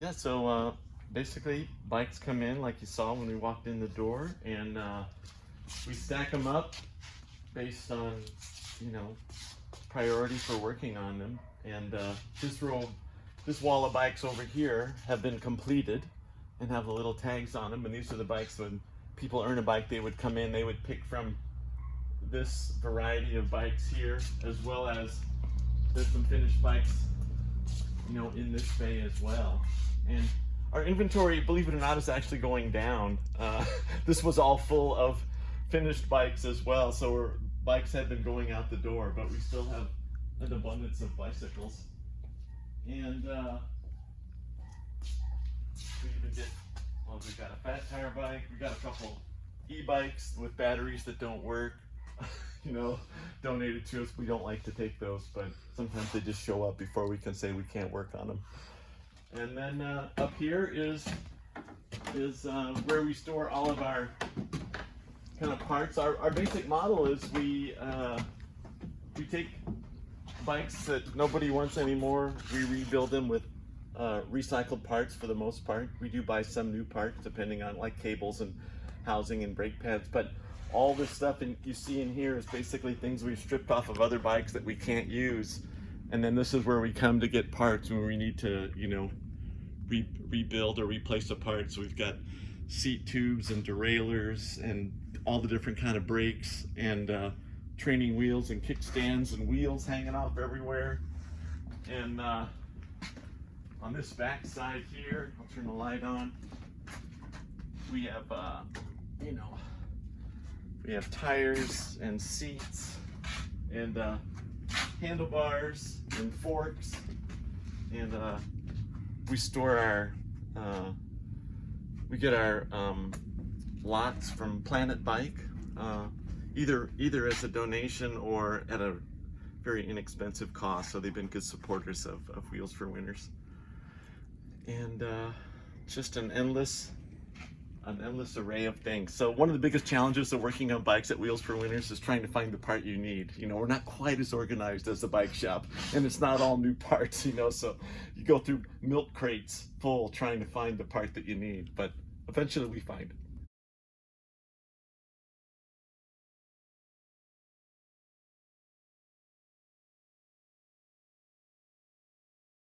Yeah, so basically bikes come in like you saw when we walked in the door, and we stack them up based on, you know, priority for working on them. And this wall of bikes over here have been completed and have the little tags on them. And these are the bikes when people earn a bike, they would come in, they would pick from this variety of bikes here, as well as there's some finished bikes, you know, in this bay as well. And our inventory, believe it or not, is actually going down. This was all full of finished bikes as well, so bikes had been going out the door, but we still have an abundance of bicycles. And we even did, well, we've got a fat tire bike, we got a couple e-bikes with batteries that don't work, you know, donated to us. We don't like to take those, but sometimes they just show up before we can say we can't work on them. And then up here is where we store all of our kind of parts. Our basic model is we take bikes that nobody wants anymore, we rebuild them with recycled parts for the most part. We do buy some new parts depending on, like, cables and housing and brake pads, but all this stuff you see in here is basically things we've stripped off of other bikes that we can't use. And then this is where we come to get parts when we need to, you know, rebuild or replace a part. So we've got seat tubes and derailleurs and all the different kind of brakes and training wheels and kickstands and wheels hanging off everywhere. And on this back side here, I'll turn the light on, we have you know, we have tires and seats and handlebars and forks, and we store our we get our lots from Planet Bike, either as a donation or at a very inexpensive cost. So they've been good supporters of Wheels for Winners, and just an endless array of things. So one of the biggest challenges of working on bikes at Wheels for Winners is trying to find the part you need. You know, we're not quite as organized as the bike shop, and it's not all new parts, you know, so you go through milk crates full trying to find the part that you need, but eventually we find it.